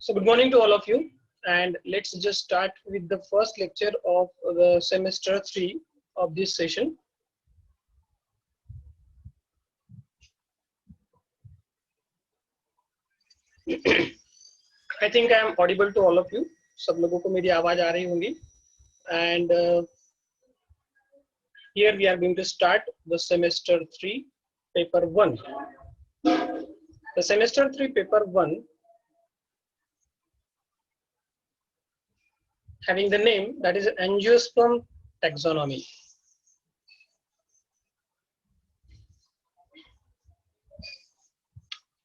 So good morning to all of you, and let's just start with the first lecture of the semester 3 of this session. I think I am audible to all of you. सब लोगों को मेरी आवाज आ रही होंगी. And here we are going to start the semester 3 paper 1. The semester 3 paper 1 having the name that is Angiosperm taxonomy.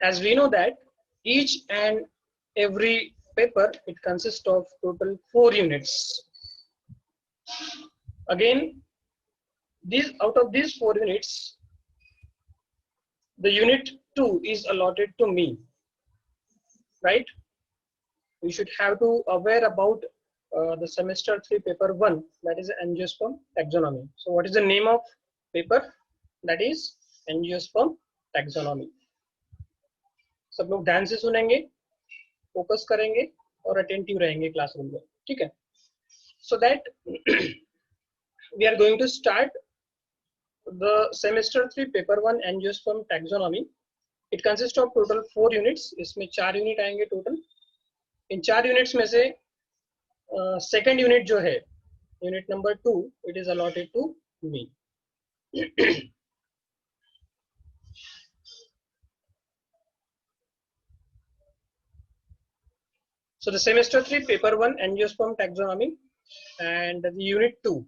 As we know that each and every paper, it consists of total 4 units. Again, out of these 4 units, the unit 2 is allotted to me, right? We should have to aware about the semester 3 paper 1, that is Angiosperm taxonomy. So what is the name of paper? That is Angiosperm taxonomy. सब लोग ध्यान से सुनेंगे, focus करेंगे और attentive रहेंगे classroom में, ठीक है? So that we are going to start the semester 3 paper 1 Angiosperm taxonomy. It consists of total 4 units. इसमें 4 यूनिट आएंगे टोटल. इन 4 यूनिट्स में से सेकंड यूनिट जो है, unit number 2, it is allotted to me. So the semester 3 paper 1 Angiosperm taxonomy and the unit 2.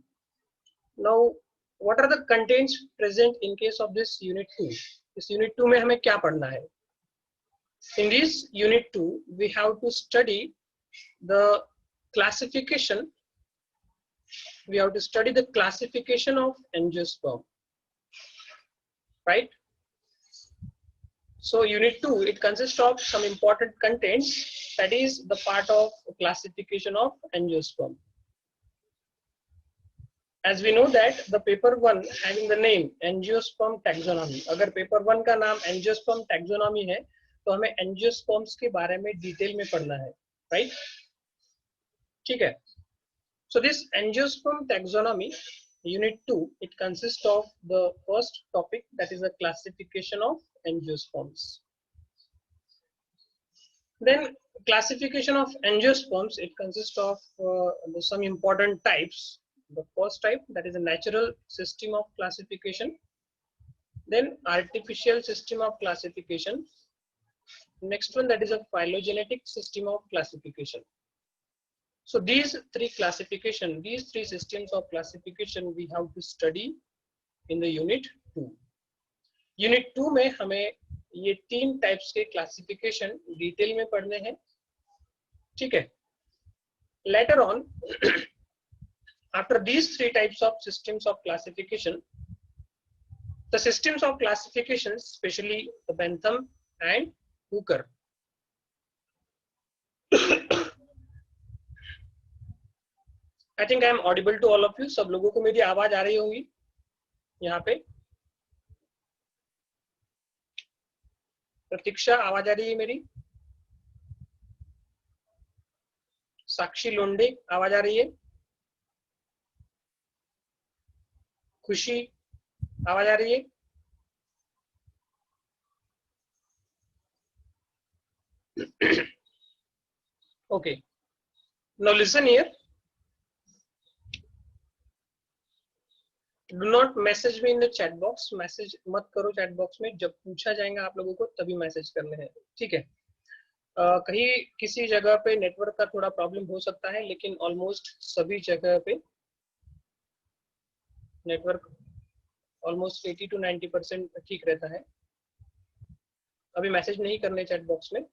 Now what are the contents present in case of this unit 2? इस unit 2 में हमें क्या पढ़ना है? In this unit 2 we have to study the classification. We have to study the classification of Angiosperm, right? So unit 2, it consists of some important contents, that is the part of classification of Angiosperm. As we know that the paper 1 having the name Angiosperm taxonomy, अगर paper 1 का नाम Angiosperm taxonomy है, तो हमें Angiosperms के बारे में detail में पढ़ना है, right? ठीक है? So this Angiosperm taxonomy, unit 2, it consists of the first topic, that is the classification of Angiosperms. Then classification of Angiosperms, it consists of some important types. The first type, that is a natural system of classification. Then artificial system of classification. Next one, that is a phylogenetic system of classification. So these 3 classification, these 3 systems of classification we have to study in the unit 2. Unit 2 में हमें ये 3 types के classification detail में पढ़ने हैं, ठीक है? Later on, after these 3 types of systems of classification, the systems of classification, especially the Bentham and Hooker. I think I am audible to all of you. सब लोगों को मेरी आवाज आ रही होंगी यहाँ पे. प्रतीक्षा, आवाज आ रही है मेरी? साक्षी लोंडे, आवाज आ रही है? खुशी, आवाज आ रही है? Okay. Now listen here. Do not message me in the chat box. Message मत करो चैट बॉक्स में. जब पूछा जाएगा आप लोगों को तभी मैसेज करने हैं, ठीक है? कहीं किसी जगह पे नेटवर्क का थोड़ा प्रॉब्लम हो सकता है, लेकिन ऑलमोस्ट सभी जगह पे नेटवर्क ऑलमोस्ट 80 to 90% ठीक रहता है. अभी मैसेज नहीं करने चैट बॉक्स में.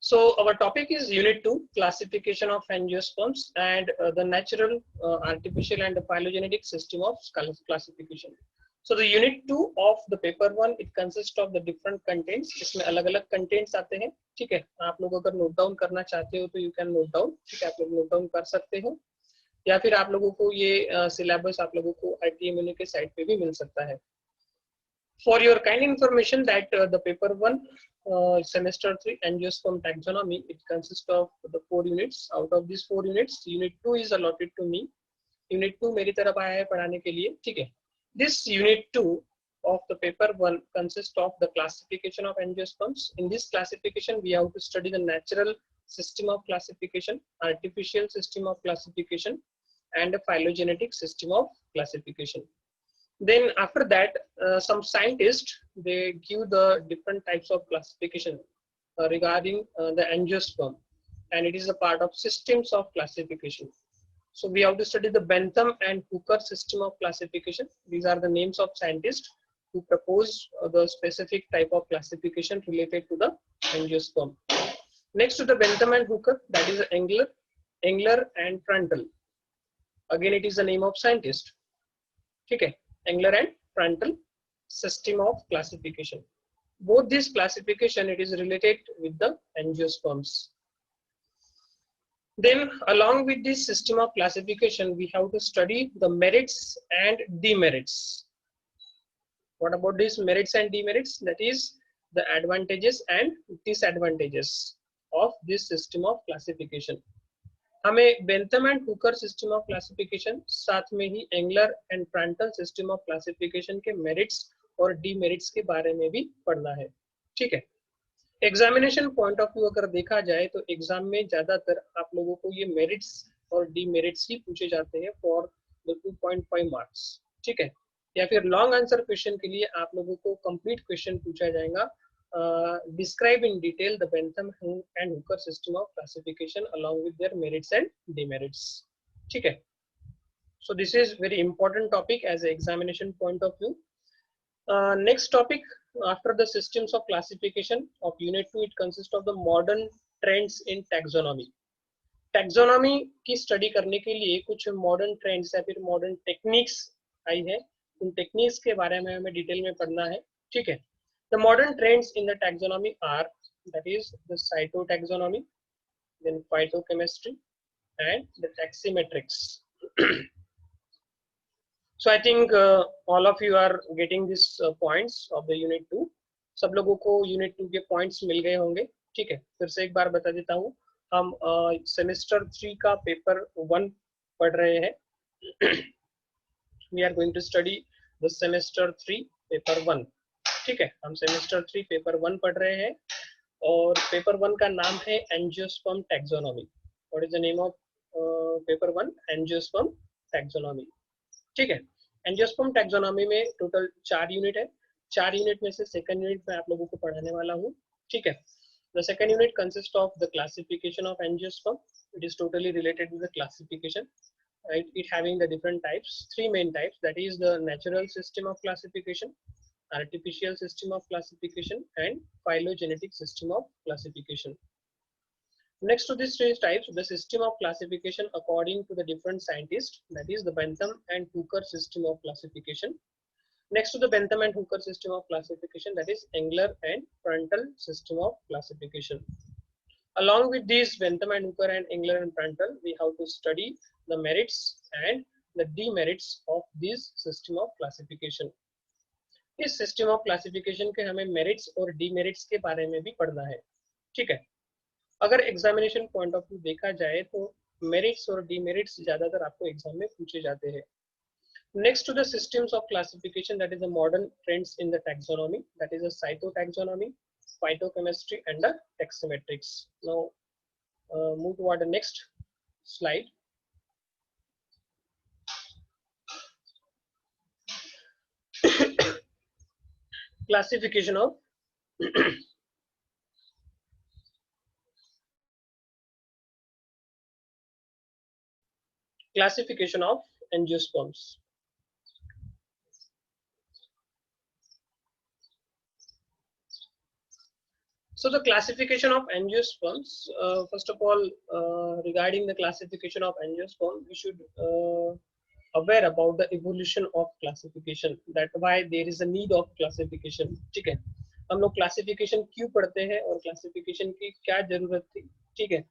So our topic is unit 2, classification of Angiosperms and the natural, artificial and the phylogenetic system of classification. So the unit 2 of the paper 1, it consists of the different contents. इसमें अलग-अलग contents आते हैं, ठीक है? आप लोग अगर note down करना चाहते हो तो you can note down, ठीक है? आप लोग नोट डाउन कर सकते हो, या फिर आप लोगों को ये सिलेबस आप लोगों को ITMNA के साइट पे भी मिल सकता है. For your kind information that the paper 1 semester 3 angiosperm taxonomy, it consists of the 4 units. Out of these 4 units, unit 2 is allotted to me. Unit 2 मेरी तरफ आया है पढ़ाने के लिए, ठीक है. This unit 2 of the paper 1 consists of the classification of angiosperms. In this classification, we have to study the natural system of classification, artificial system of classification, and a phylogenetic system of classification. Then after that, some scientists, they give the different types of classification regarding the angiosperm, and it is a part of systems of classification. So we have to study the Bentham and Hooker system of classification. These are the names of scientists who propose the specific type of classification related to the angiosperm. Next to the Bentham and Hooker, that is Engler and Pruntle. Again, it is the name of scientist. Okay, Engler and Pruntle system of classification. Both this classification, it is related with the angiosperms. Then along with this system of classification, we have to study the merits and demerits. What about these merits and demerits? That is the advantages and disadvantages of this system of classification. हमें Bentham and Hooker system of classification, साथ में ही Engler and Prantl system of classification के merits और demerits के बारे में भी पढ़ना है, ठीक है. एग्जामिनेशन पॉइंट ऑफ व्यू अगर देखा जाए तो एग्जाम में ज्यादातर आप लोगों को ये मेरिट्स और डीमेरिट्स ही पूछे जाते हैं फॉर द 2.5 मार्क्स, ठीक है. या फिर लॉन्ग आंसर क्वेश्चन के लिए आप लोगों को कंप्लीट क्वेश्चन पूछा जाएगा. Describe in detail the Bentham and Hooker system of classification along with their merits and demerits. ठीक है. So this is very important topic as an examination point of view. Next topic after the systems of classification of unit 2, it consists of the modern trends in taxonomy. Taxonomy की study करने के लिए कुछ modern trends या फिर modern techniques आई है. उन techniques के बारे में हमें डिटेल में पढ़ना है, ठीक है. The modern trends in the taxonomy are, that is the cytotaxonomy, then phytochemistry, and the taximetrics. So I think all of you are getting these points of the unit 2. सब लोगों को unit 2 के points मिल गए होंगे, ठीक है. फिर से एक बार बता देता हूँ, हम semester 3 का paper 1 पढ़ रहे हैं. We are going to study the semester 3 paper 1. ठीक है, हम सेमेस्टर 3 पेपर 1 पढ़ रहे हैं और पेपर 1 का नाम है angiosperm taxonomy. What is the name of paper 1? Angiosperm taxonomy, ठीक है. एंजियोस्पर्म टैक्सोनॉमी में टोटल 4 यूनिट है. 4 यूनिट में से सेकंड यूनिट में आप लोगों को पढ़ाने वाला हूँ, ठीक है. The second unit consist of the classification of angiosperm. It is totally related with the classification. It having the different types, 3 main types, that is the natural system of classification, artificial system of classification, and phylogenetic system of classification. Next to these 3 types, the system of classification according to the different scientists, that is the Bentham and Hooker system of classification. Next to the Bentham and Hooker system of classification, that is Engler and Pruntle system of classification. Along with these Bentham and Hooker and Engler and Pruntle, we have to study the merits and the demerits of this system of classification. इस system of classification के हमें merits और demerits के बारे में भी पढ़ना है, ठीक है. अगर एग्जामिनेशन पॉइंट ऑफ व्यू देखा जाए तो मेरिट्स और डीमेरिट्स ज्यादातर आपको एग्जाम में पूछे जाते हैं. Next to the systems of classification, that is the modern trends in the taxonomy, that is the cytotaxonomy, phytochemistry, and the taximetrics. Now move toward the next slide. Classification of classification of angiosperms. So the classification of angiosperms, first of all, regarding the classification of angiosperm, we should aware about the evolution of classification, that why there is a need of classification, ठीक है. हम लोग classification क्यों पढ़ते हैं और classification की क्या जरूरत थी, ठीक है,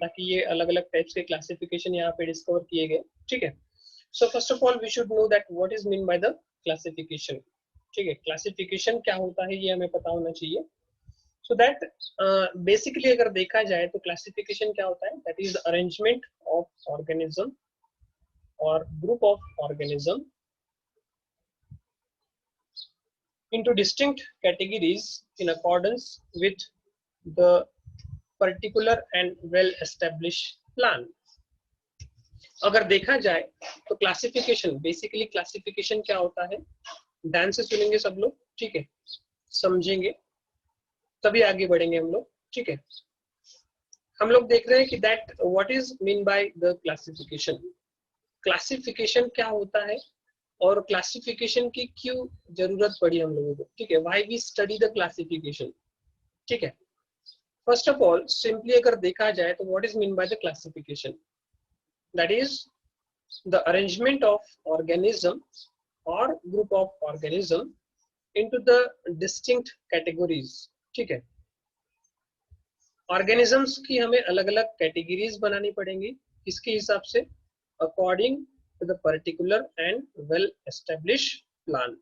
ताकि ये अलग अलग टाइप्स के classification यहाँ पे डिस्कवर किए गए, ठीक है. So first of all, we should know that what is meant by the classification. ठीक है, क्लासिफिकेशन क्या होता है ये हमें पता होना चाहिए। सो दैट बेसिकली अगर देखा जाए तो क्लासिफिकेशन क्या होता है, that is arrangement of organism और group of organism into distinct categories in accordance with the particular and well established plan। अगर देखा जाए तो क्लासिफिकेशन, बेसिकली क्लासिफिकेशन क्या होता है, ध्यान से सुनेंगे सब लोग, ठीक है, समझेंगे तभी आगे बढ़ेंगे हम लोग, ठीक है। हम लोग देख रहे हैं कि that what is mean by the classification, classification क्या होता है और क्लासिफिकेशन की क्यों जरूरत पड़ी हम लोगों को, ठीक है, why we study the classification, ठीक है। फर्स्ट ऑफ ऑल सिंपली अगर देखा जाए तो what is mean by the classification, that is the arrangement of organism और group of organism into the distinct categories, ठीक है। ऑर्गेनिजम्स की हमें अलग अलग कैटेगरीज बनानी पड़ेंगी, किसके हिसाब से, according to the particular and well establish plan.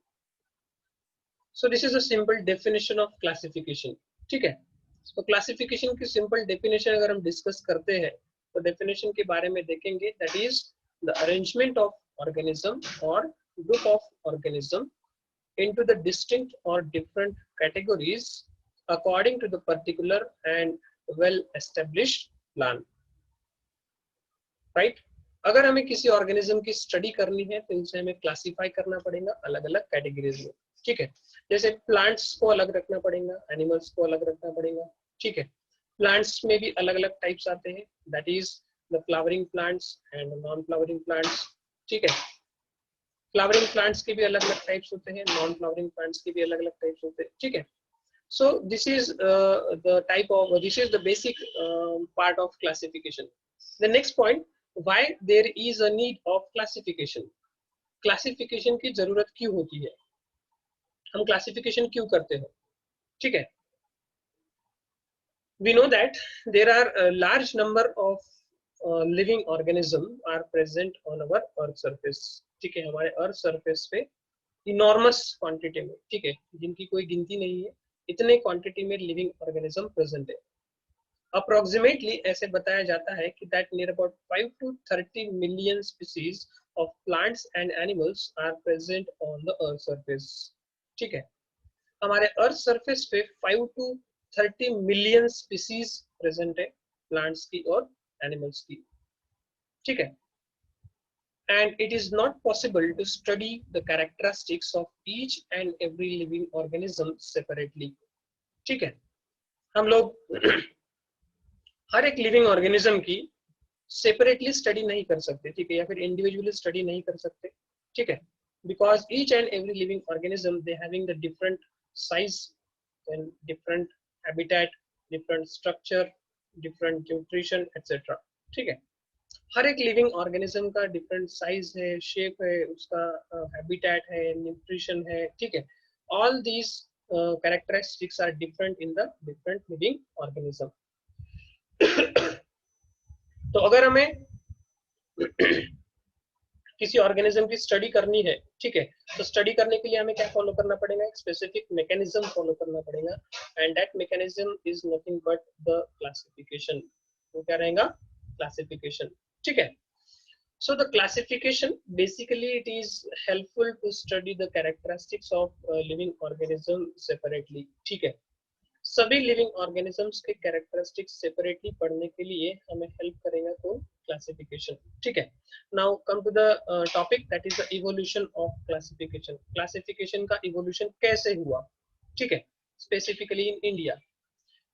So this is a simple definition of classification, ठीक है। तो क्लासिफिकेशन की सिंपल डेफिनेशन अगर हम डिस्कस करते हैं तो डेफिनेशन के बारे में देखेंगे, that is the arrangement of organism और group of organism into the distinct or different categories according to the particular and well established plan, right। अगर हमें किसी ऑर्गेनिज्म की स्टडी करनी है तो इसे हमें क्लासिफाई करना पड़ेगा अलग अलग कैटेगरीज में, ठीक है। जैसे प्लांट्स को अलग रखना पड़ेगा, एनिमल्स को अलग रखना पड़ेगा, ठीक है। प्लांट्स में भी अलग अलग टाइप्स आते हैं, that is the flowering plants and non flowering plants, ठीक है। फ्लावरिंग प्लांट्स के भी अलग अलग टाइप्स होते हैं, नॉन फ्लावरिंग प्लांट्स के भी अलग अलग टाइप्स होते हैं, ठीक है। So this is the type of, this is the basic part of classification. The next point, why there is a need of classification, classification की जरूरत क्यों होती है, हम क्लासिफिकेशन क्यों करते हैं, ठीक है। we know that there are a large number of living organism are present on our earth surface, ठीक है, हमारे अर्थ सरफेस पे इनॉर्मस क्वांटिटी में, ठीक है, जिनकी कोई गिनती नहीं है, इतने क्वांटिटी में लिविंग ऑर्गेनिज्म प्रेजेंट है। अप्रोक्सीमेटली ऐसे बताया जाता है कि that near about 5 to 30 million species of plants and animals are present on the earth surface, ठीक है। हमारे अर्थ सरफेस पे 5 to 30 मिलियन स्पीसीज प्रेजेंट है, प्लांट्स की और एनिमल्स की, ठीक है। And it is not possible to study the characteristics of each and every living organism separately, ठीक है। हम लोग हर एक लिविंग ऑर्गेनिज्म की सेपरेटली स्टडी नहीं कर सकते, ठीक है, या फिर इंडिविजुअली स्टडी नहीं कर सकते, ठीक है, because each and every living organism they having the different size and different habitat, different structure, different nutrition etcetera, ठीक है। हर एक लिविंग ऑर्गेनिज्म का डिफरेंट साइज है, शेप है, उसका हैबिटेट है, न्यूट्रिशन है, ठीक है। All these characteristics are different in the different living organism. तो अगर हमें किसी ऑर्गेनिज्म की स्टडी करनी है, ठीक है, तो स्टडी करने के लिए हमें क्या फॉलो करना पड़ेगा, एक स्पेसिफिक मैकेनिज्म फॉलो करना पड़ेगा, and that mechanism is nothing but the classification. तो क्या रहेगा, क्लासिफिकेशन, ठीक है। So the classification basically it is helpful to study the characteristics of living organism separately, ठीक है। सभी लिविंग ऑर्गेनिजम्स के कैरेक्टरिस्टिक्स सेपरेटली पढ़ने के लिए हमें हेल्प करेगा कौन, क्लासिफिकेशन, ठीक है। Now come to the topic, that is the evolution of classification. Classification का इवोल्यूशन कैसे हुआ, ठीक है, specifically in India.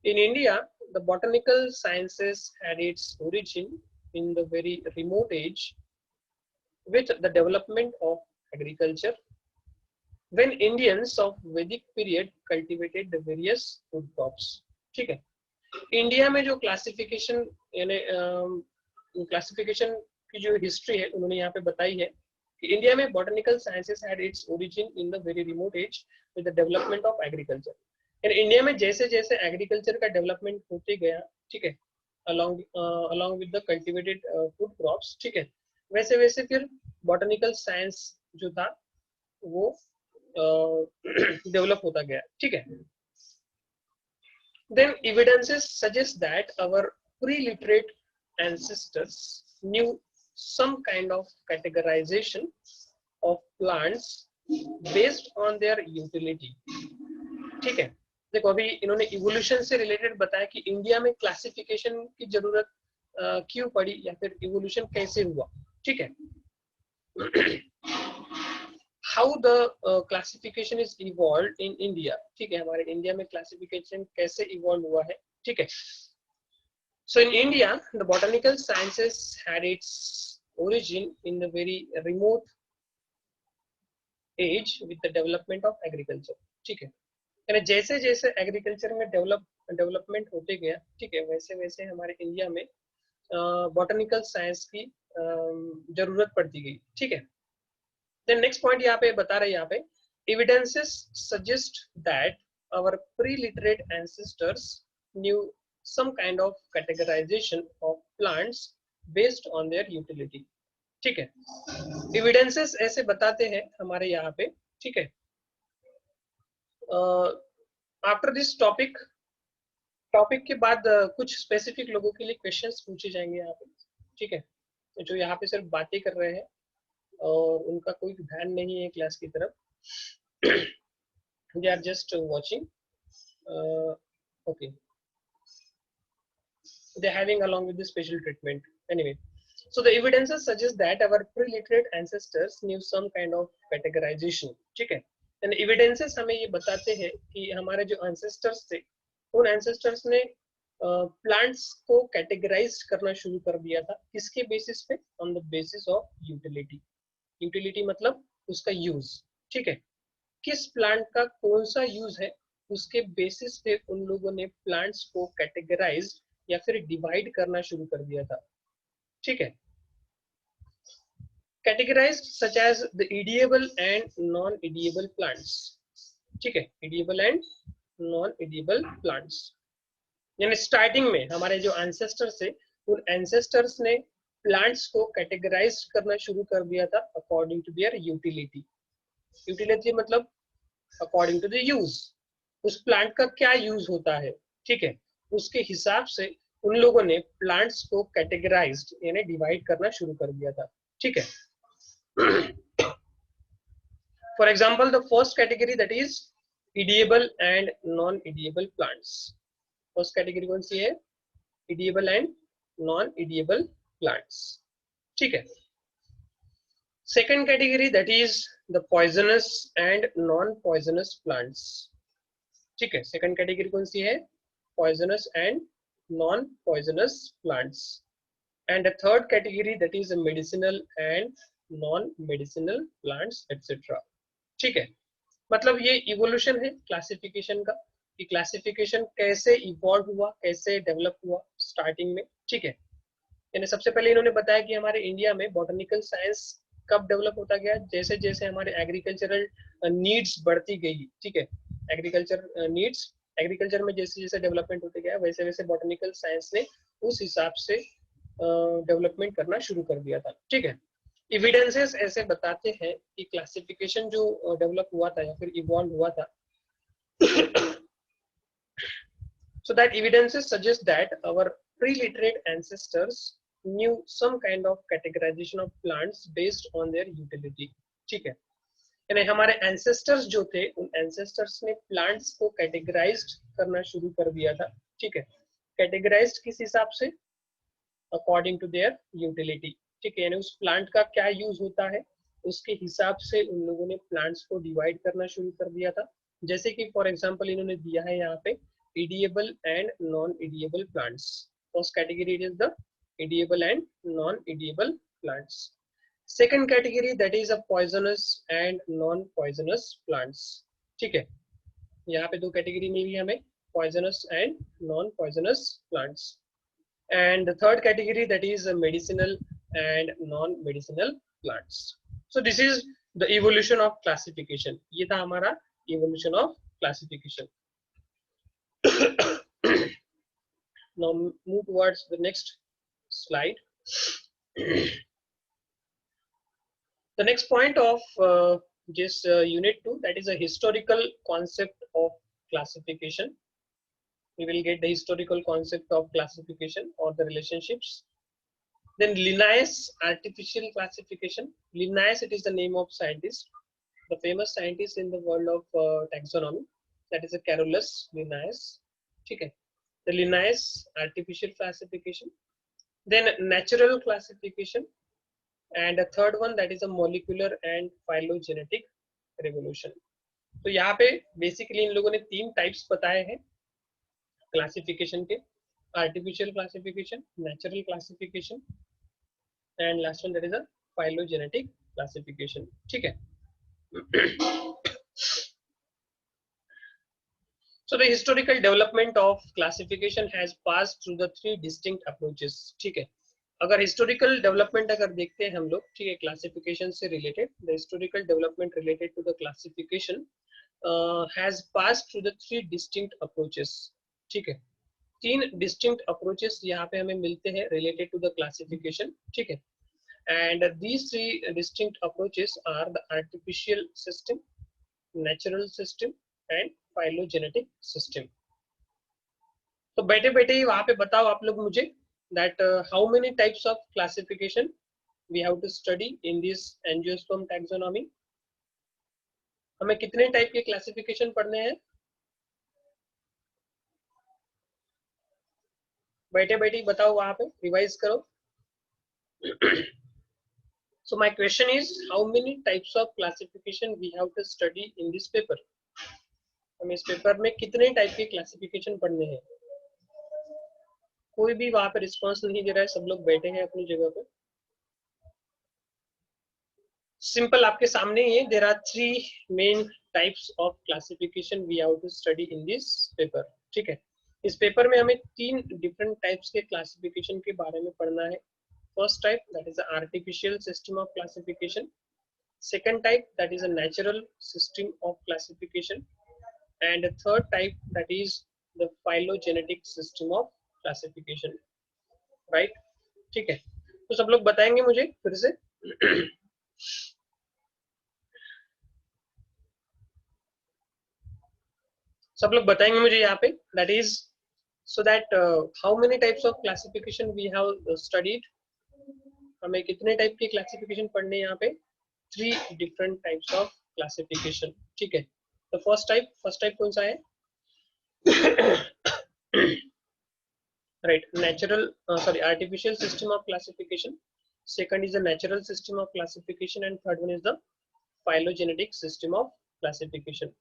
In India, the botanical sciences had its origin in the very remote age with the development of agriculture, when Indians of Vedic period cultivated the various food crops, ठीक है। India में जो classification, यानी classification की जो history है उन्होंने यहाँ पे बताई है कि इंडिया में botanical sciences had its origin in the very remote age with the development of agriculture. India में जैसे जैसे एग्रीकल्चर का डेवलपमेंट होते गया, ठीक है, along with the cultivated food crops, ठीक है, वैसे वैसे फिर बॉटनिकल साइंस जो था वो डेवलप होता गया, ठीक है. Then evidences suggest that our pre-literate ancestors knew some kind of categorization of plants based on their utility. ठीक है. देखो अभी इन्होंने इवोल्यूशन से रिलेटेड बताया कि इंडिया में क्लासिफिकेशन की जरूरत क्यों पड़ी या फिर इवोल्यूशन कैसे हुआ, ठीक है. How the classification is evolve in India, ठीक है. हमारे इंडिया में क्लासिफिकेशन कैसे इवॉल्व हुआ है, ठीक है. So in India, the botanical sciences had its origin in the very remote age with the development of agriculture, ठीक है. यानी जैसे जैसे एग्रीकल्चर में डेवलपमेंट होते गया, ठीक है, वैसे वैसे हमारे इंडिया में बॉटनिकल साइंस की जरूरत पड़ती गई, ठीक है. देन नेक्स्ट पॉइंट यहाँ पे बता रहे, यहाँ पे evidences suggest that our pre-literate ancestors knew some kind of categorization of plants based on their utility, ठीक है. evidences ऐसे बताते हैं हमारे यहाँ पे, ठीक है. आफ्टर दिस टॉपिक के बाद कुछ स्पेसिफिक लोगों के लिए क्वेश्चंस पूछे जाएंगे यहाँ पे, ठीक है. जो यहाँ पे सिर्फ बातें कर रहे हैं और उनका कोई ध्यान नहीं है क्लास की तरफ. They are just watching, okay, they are having along with the special treatment. Anyway, so the evidences suggest that our pre-literate ancestors knew some kind of categorization, ठीक है. And evidences हमें ये बताते हैं कि हमारे जो ancestors थे, उन ancestors ने प्लांट्स को कैटेगराइज करना शुरू कर दिया था. किसके बेसिस पे? On the basis of utility. Utility मतलब उसका यूज, ठीक है. किस प्लांट का कौन सा यूज है, उसके बेसिस पे उन लोगों ने प्लांट्स को कैटेगराइज या फिर डिवाइड करना शुरू कर दिया था, ठीक है. Categorized such as the edible and non edible plants, ठीक है. Edible and non edible plants, यानी स्टार्टिंग में हमारे जो एंसेस्टर्स थे, उन एंसेस्टर्स ने प्लांट्स को कैटेगराइज करना शुरू कर दिया था according to their utility. Utility मतलब अकॉर्डिंग टू द यूज, उस प्लांट का क्या यूज होता है, ठीक है, उसके हिसाब से उन लोगों ने प्लांट्स को कैटेगराइज्ड यानी डिवाइड करना शुरू कर दिया था, ठीक है. For example the first category that is edible and non edible plants. First category कौन सी है? edible and non edible plants, ठीक है. Second category that is the poisonous and non poisonous plants, ठीक है. सेकेंड कैटेगरी कौन सी है? Poisonous and non poisonous plants. And the third category that is medicinal and non medicinal plants etcetera, ठीक है. मतलब ये इवोल्यूशन है क्लासिफिकेशन का, कि क्लासिफिकेशन कैसे इवॉल्व हुआ, कैसे डेवलप हुआ स्टार्टिंग में, ठीक है. यानी सबसे पहले इन्होंने बताया कि हमारे इंडिया में बॉटनिकल साइंस कब डेवलप होता गया, जैसे जैसे हमारे एग्रीकल्चरल नीड्स बढ़ती गई, ठीक है. एग्रीकल्चर नीड्स, एग्रीकल्चर में जैसे जैसे डेवलपमेंट होते गया, वैसे वैसे बॉटनिकल साइंस ने उस हिसाब से डेवलपमेंट करना शुरू कर दिया था, ठीक है. एविडेंसेस ऐसे बताते हैं कि क्लासिफिकेशन जो डेवलप हुआ था या फिर इवॉल्व हुआ था, so that evidences suggest that our pre-literate ancestors knew some kind of categorization of plants based on their utility, ठीक है. यानी हमारे एंसेस्टर्स जो थे, उन एंसेस्टर्स ने प्लांट्स को कैटेगराइज्ड करना शुरू कर दिया था, ठीक है. कैटेगराइज्ड किस हिसाब से? अकॉर्डिंग टू देयर यूटिलिटी, ठीक है. यानी उस प्लांट का क्या यूज होता है, उसके हिसाब से उन लोगों ने प्लांट्स को डिवाइड करना शुरू कर दिया था. जैसे कि फॉर एग्जांपल इन्होंने दिया है यहाँ पे edible and non-edible plants. First category is the edible and non-edible plants. Second category that is a poisonous and non-poisonous plants, ठीक है. यहाँ पे दो कैटेगरी मिली हमें, poisonous and non-poisonous plants. And the third category that is a medicinal and non-medicinal plants. So this is the evolution of classification. ये था हमारा evolution of classification. Now move towards the next slide. The next point of This unit 2, that is a historical concept of classification. We will get the historical concept of classification or the relationships. Then Linnaeus artificial classification. Linnaeus, it is the name of scientist, the famous scientist in the world of taxonomy. That is a Carolus Linnaeus. Okay. The Linnaeus artificial classification. Then natural classification, and a third one, that is a molecular and phylogenetic revolution. तो यहाँ पे basically इन लोगों ने 3 types बताए हैं classification के, artificial classification, natural classification and last one that is a phylogenetic classification. ठीक है. So the historical development of classification has passed through the 3 distinct approaches. ठीक है. अगर historical development अगर देखते हैं हम लोग, ठीक है, classification से related, the historical development related to the classification has passed through the 3 distinct approaches. ठीक है. 3 distinct approaches यहाँ पे हमें मिलते हैं related to the classification. ठीक है. And these 3 distinct approaches are the artificial system, natural system and phylogenetic system. तो बैठे बैठे ही वहां पे बताओ आप लोग मुझे that how many types of classification we have to study in this angiosperm taxonomy. हमें कितने टाइप के क्लासिफिकेशन पढ़ने हैं? बैठे बैठे ही बताओ, वहां पे रिवाइज करो. So my question is, how many types of classification we have to study in this paper? हम इस पेपर में कितने टाइप के क्लासिफिकेशन पढ़ने हैं? कोई भी वहां पे रिस्पांस नहीं दे रहा है, सब लोग बैठे हैं अपनी जगह पे. सिंपल आपके सामने ही है. There are 3 main types of classification we have to study in this paper. ठीक है. इस पेपर में हमें 3 डिफरेंट टाइप्स के क्लासिफिकेशन के बारे में पढ़ना है. First type, that is artificial system of classification. Second type, that is a natural system of classification. And the third type, that is the phylogenetic system of classification. Right? ठीक है. तो सब लोग बताएंगे मुझे फिर से. सब लोग बताएंगे मुझे यहाँ पे, that is so that how many types of classification we have studied. हमें कितने टाइप के क्लासिफिकेशन पढ़ने हैं यहाँ पे? 3 different types of classification. ठीक है. तो फर्स्ट टाइप कौन सा है? right, artificial system of classification. Second is the natural system of classification, and third one is the phylogenetic system of classification.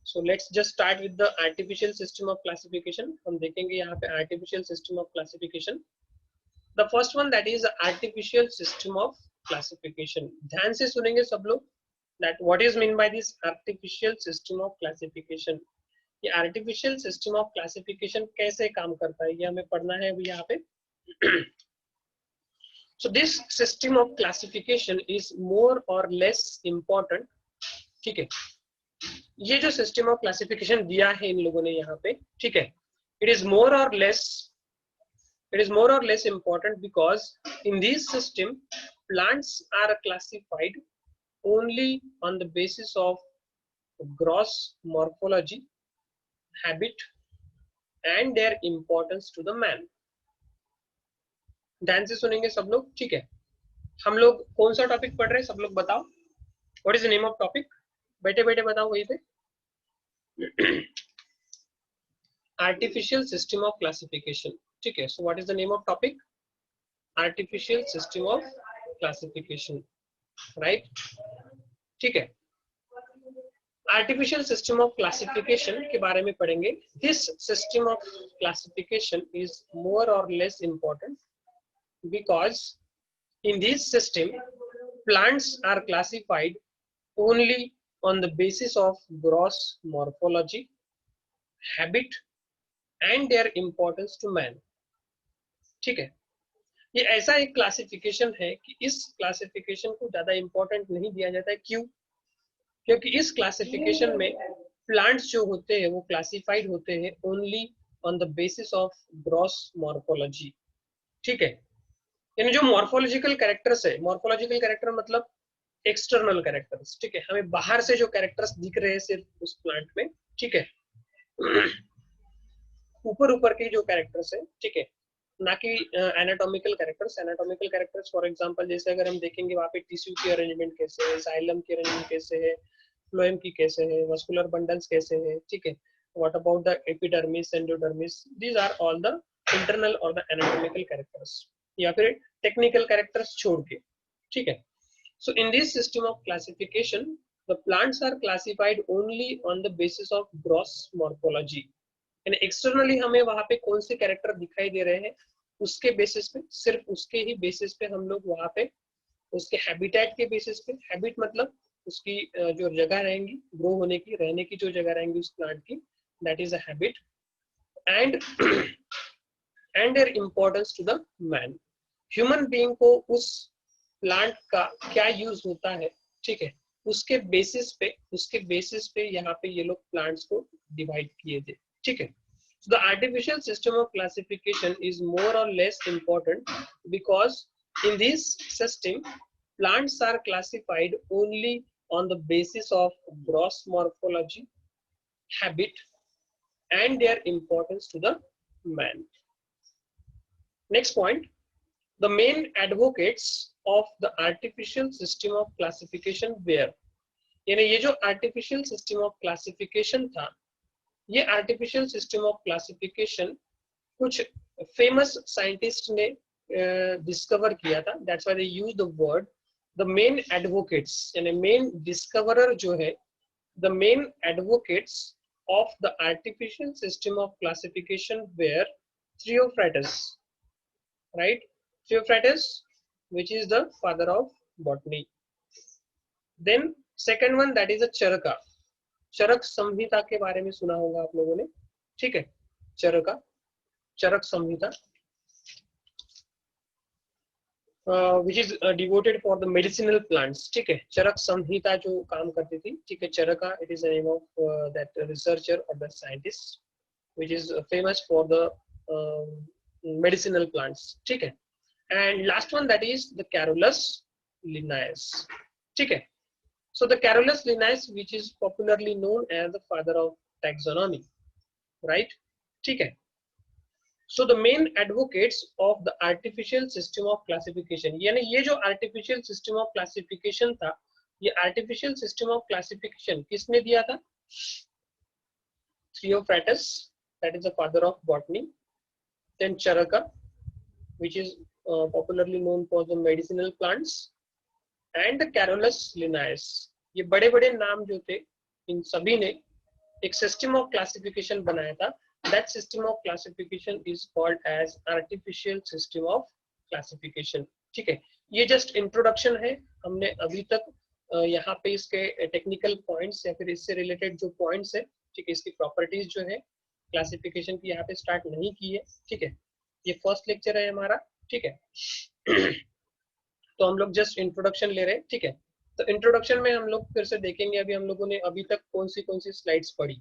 So let's just start with the artificial system of classification. हम देखेंगे यहाँ पे artificial system of classification. The first one, that is artificial system of classification. ध्यान से सुनेंगे सब लोग. That what is meant by this artificial system of classification. ये artificial system of classification कैसे काम करता है, ये हमें पढ़ना है अभी यहाँ पे. So this system of classification is more or less important. ठीक है. ये जो system of classification दिया है इन लोगों ने यहाँ पे, ठीक है, it is more or less important because in this system plants are classified only on the basis of gross morphology, habit and their importance to the man. ध्यान से सुनेंगे सब लोग. ठीक है. हम लोग कौन सा टॉपिक पढ़ रहे हैं, सब लोग बताओ. What is the name of topic? बैठे बैठे बताओ वहीं पे. Artificial system of classification. ठीक है. So what is the name of topic? Artificial system of classification. Right. ठीक है. आर्टिफिशियल सिस्टम ऑफ क्लासिफिकेशन के बारे में पढ़ेंगे. This system of classification is more और less important because in this system plants are classified only on the basis of gross morphology, habit and their importance to man. ठीक है. ये ऐसा एक क्लासिफिकेशन है कि इस क्लासिफिकेशन को ज्यादा इंपॉर्टेंट नहीं दिया जाता है. क्यों? क्योंकि इस क्लासिफिकेशन में प्लांट्स जो होते हैं वो क्लासिफाइड होते हैं only on the basis of gross morphology. ठीक है. यानी जो मॉर्फोलॉजिकल कैरेक्टर्स है, मॉर्फोलॉजिकल कैरेक्टर मतलब एक्सटर्नल कैरेक्टर्स, ठीक है, हमें बाहर से जो कैरेक्टर्स दिख रहे हैं सिर्फ उस प्लांट में, ठीक है, ऊपर ऊपर के जो कैरेक्टर्स है, ठीक है, ना कि anatomical characters. Anatomical characters for example जैसे अगर हम देखेंगे वहाँ पे टिश्यू की अरेंजमेंट कैसे है, जाइलम की अरेंजमेंट कैसे है, फ्लोएम की कैसे है, मस्कुलर बंडल्स कैसे है, ठीक है, what about the epidermis, endodermis, these are all the internal और द एनाटॉमिकल कैरेक्टर्स, या फिर टेक्निकल कैरेक्टर्स छोड़ के, ठीक है। So in this system of classification, the plants are classified only on the basis of gross morphology. यानी externally हमें वहां पे कौन से कैरेक्टर दिखाई दे रहे हैं उसके बेसिस पे, सिर्फ उसके ही बेसिस पे हम लोग वहां पे उसके हैबिटेट के बेसिस पे, हैबिट मतलब उसकी जो जगह रहेंगी ग्रो होने की, रहने की जो जगह रहेंगी उस प्लांट की, that is a habit, and and their importance to the man. Human being को उस प्लांट का क्या यूज होता है, ठीक है, उसके बेसिस पे यहाँ पे ये लोग प्लांट्स को डिवाइड किए थे, ठीक है। So the artificial system of classification is more or less important because in this system plants are classified only on the basis of gross morphology, habit, and their importance to the man. Next point, the main advocates of the artificial system of classification were, यानी ये जो artificial system of classification था, ये artificial system of classification कुछ famous scientist ने discover किया था, that's why they use the word the main advocates, यानी मेन डिस्कवरर जो है, the main advocates of the artificial system of classification were Theophrastus, right, Theophrastus which is the father of botany. Then second one, that is a चरका। चरक संहिता के बारे में सुना होगा आप लोगों ने, ठीक है, चरका, चरक संहिता, which is devoted for the medicinal plants, ठीक है, चरक संहिता जो काम करती थी, ठीक है, चरका, it is the name of that researcher or the scientist which is famous for the medicinal plants, ठीक है। And last one, that is the Carolus linnaeus, ठीक है। So the Carolus linnaeus, which is popularly known as the father of taxonomy, right? ठीक है। So the main advocates of the artificial system of classification, यानी ये जो artificial system of classification था, ये artificial system of classification किसने दिया था? Theophrastus, that is the father of botany. Then Charaka, which is popularly known for the medicinal plants. And Carolus लिनायस, ये बड़े बड़े नाम जो थे, इन सभी ने एक सिस्टम ऑफ क्लासिफिकेशन बनाया था, that system of classification is called as artificial system of classification, ठीक है। ये जस्ट इंट्रोडक्शन है, हमने अभी तक यहाँ पे इसके टेक्निकल पॉइंट्स या फिर इससे रिलेटेड जो पॉइंट्स है, ठीक है, इसकी प्रॉपर्टीज जो है क्लासिफिकेशन की यहाँ पे स्टार्ट नहीं की है, ठीक है, ये फर्स्ट लेक्चर है हमारा, ठीक है। तो हम लोग जस्ट इंट्रोडक्शन ले रहे हैं, ठीक है। तो इंट्रोडक्शन में हम लोग फिर से देखेंगे अभी हम लोगों ने अभी तक कौन सी स्लाइड्स पढ़ी,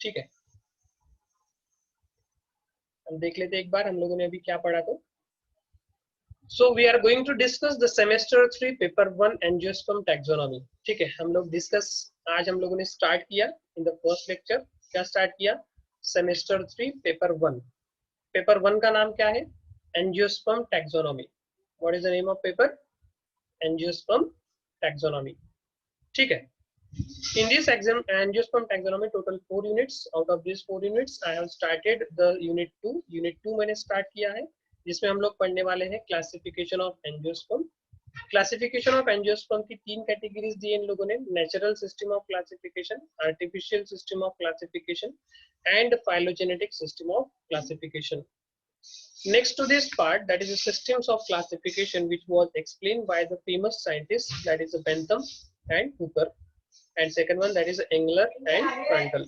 ठीक है, हम देख लेते एक बार हम लोगों ने अभी क्या पढ़ा। तो so we are going to discuss the semester 3 paper 1 angiosperm taxonomy, ठीक है। हम लोग डिस्कस आज हम लोगों ने स्टार्ट किया इन द फर्स्ट लेक्चर, क्या स्टार्ट किया, सेमेस्टर 3 पेपर 1। पेपर 1 का नाम क्या है, angiosperm taxonomy. What is the name of paper, Angiosperm taxonomy, ठीक है। In this exam Angiosperm taxonomy total 4 units, out of these 4 units I have started the unit 2। unit 2 मैंने start किया है, जिसमें हम लोग पढ़ने वाले हैं classification of angiosperm. Classification of angiosperm की 3 कैटेगरीज दी इन लोगों ने, natural system of classification, artificial system of classification and phylogenetic system of classification. Next to this part, that is the systems of classification, which was explained by the famous scientists, that is Bentham and Hooker, and second one, that is Engler and Prandtl.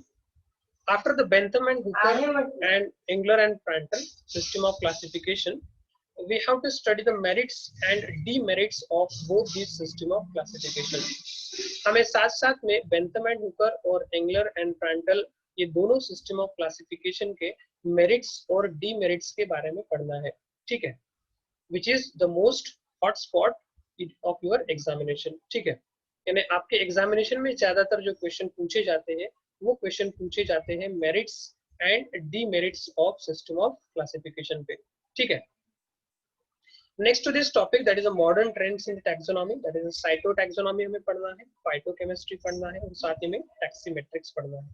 After the Bentham and Hooker and Engler and Prandtl system of classification, we have to study the merits and demerits of both these system of classification. हमें साथ साथ में Bentham and Hooker और Engler and Prandtl ये दोनों system of classification के merits और demerits के बारे में पढ़ना है, ठीक है। Which is the most hot spot of your examination. ठीक है, यानी आपके एग्जामिनेशन में ज्यादातर जो क्वेश्चन पूछे जाते हैं वो क्वेश्चन पूछे जाते हैं merits and demerits of system of classification पे। ठीक है, next to this topic that is a modern trends in taxonomy, that is cytotaxonomy हमें पढ़ना है, फाइटोकेमिस्ट्री पढ़ना है और साथ ही में टैक्सीमेट्रिक्स पढ़ना है।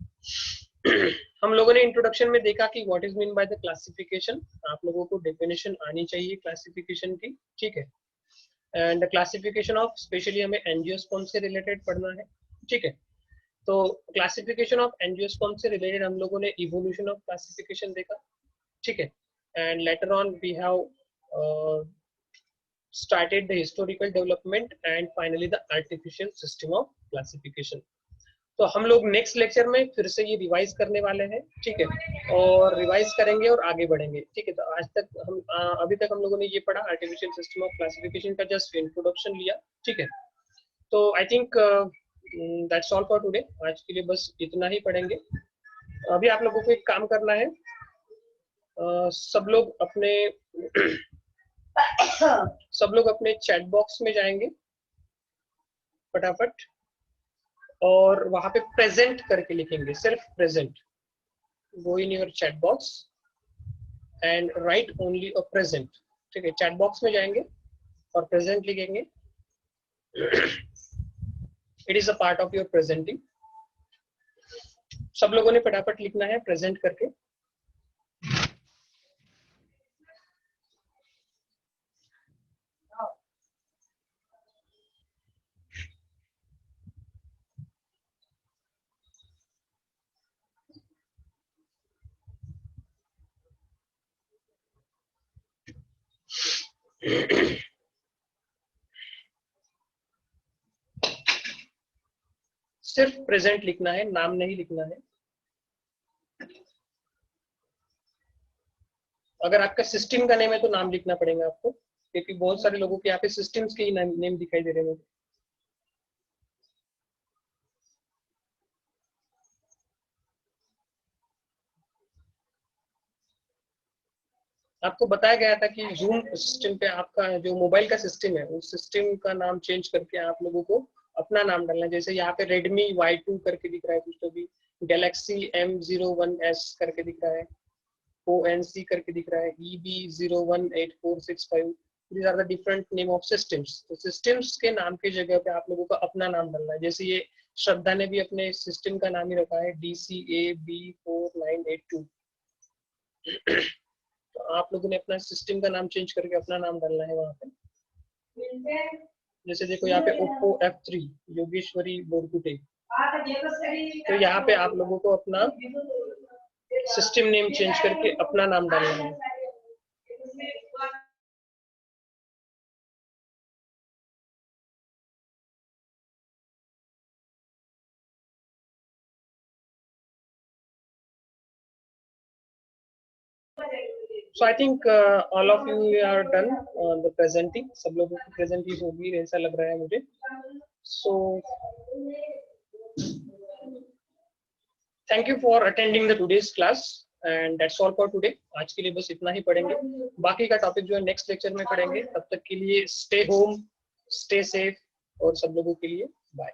हम लोगों ने इंट्रोडक्शन में देखा कि what is mean by the classification, आप लोगों को डेफिनेशन आनी चाहिए क्लासिफिकेशन की। ठीक है, एंड क्लासिफिकेशन ऑफ स्पेशली हमें एंजियोस्पर्म से रिलेटेड पढ़ना है। ठीक है, तो क्लासिफिकेशन ऑफ एंजियोस्पर्म से रिलेटेड हम लोगों ने इवोल्यूशन ऑफ क्लासिफिकेशन देखा। ठीक है, and later on we have started the historical development and finally the artificial system of classification। तो हम लोग नेक्स्ट लेक्चर में फिर से ये रिवाइज करने वाले हैं। ठीक है, और रिवाइज करेंगे और आगे बढ़ेंगे। ठीक है, तो आज तक हम अभी तक हम लोगों ने ये पढ़ा आर्टिफिशियल सिस्टम ऑफ क्लासिफिकेशन का जस्ट इंट्रोडक्शन लिया। ठीक है, तो I think that's all for today, आज के लिए बस इतना ही पढ़ेंगे। अभी आप लोगों को एक काम करना है, सब लोग अपने चैट बॉक्स में जाएंगे फटाफट और वहां पे प्रेजेंट करके लिखेंगे, सिर्फ present. Go in your chat box and right only a present. ठीक है, चैट बॉक्स में जाएंगे और प्रेजेंट लिखेंगे। It is a part of your presenting. सब लोगों ने फटाफट लिखना है प्रेजेंट करके। सिर्फ प्रेजेंट लिखना है, नाम नहीं लिखना है। अगर आपका सिस्टम का नेम है तो नाम लिखना पड़ेगा आपको, क्योंकि बहुत सारे लोगों के यहाँ पे सिस्टम्स के ही नेम दिखाई दे रहे हैं। आपको बताया गया था कि जूम सिस्टम पे आपका जो मोबाइल का सिस्टम है उस सिस्टम का नाम चेंज करके आप लोगों को अपना नाम डालना है। जैसे यहाँ पे Redmi Y2 करके दिख रहा है, कुछ तो भी Galaxy M01S करके दिख रहा है, ONC करके दिख रहा है, EB018465। These are the different name of systems। तो systems के नाम की जगह पे आप लोगों को अपना नाम डालना है। जैसे ये श्रद्धा ने भी अपने सिस्टम का नाम ही रखा है DCAB4982। तो आप लोगों ने अपना सिस्टम का नाम चेंज करके अपना नाम डालना है वहां पे। जैसे देखो यहाँ पे Oppo F3 योगेश्वरी बोरकुटे, तो यहाँ पे आप लोगों को अपना सिस्टम नेम चेंज करके अपना नाम डालना है। So I think all of you are done the presenting। सब लोगों की प्रेजेंटिंग होगी ऐसा लग रहा है मुझे। So thank you for attending the today's class and that's all for today। आज के लिए बस इतना ही पढ़ेंगे, बाकी का टॉपिक जो है नेक्स्ट लेक्चर में पढ़ेंगे। तब तक के लिए स्टे होम, स्टे सेफ और सब लोगों के लिए बाय।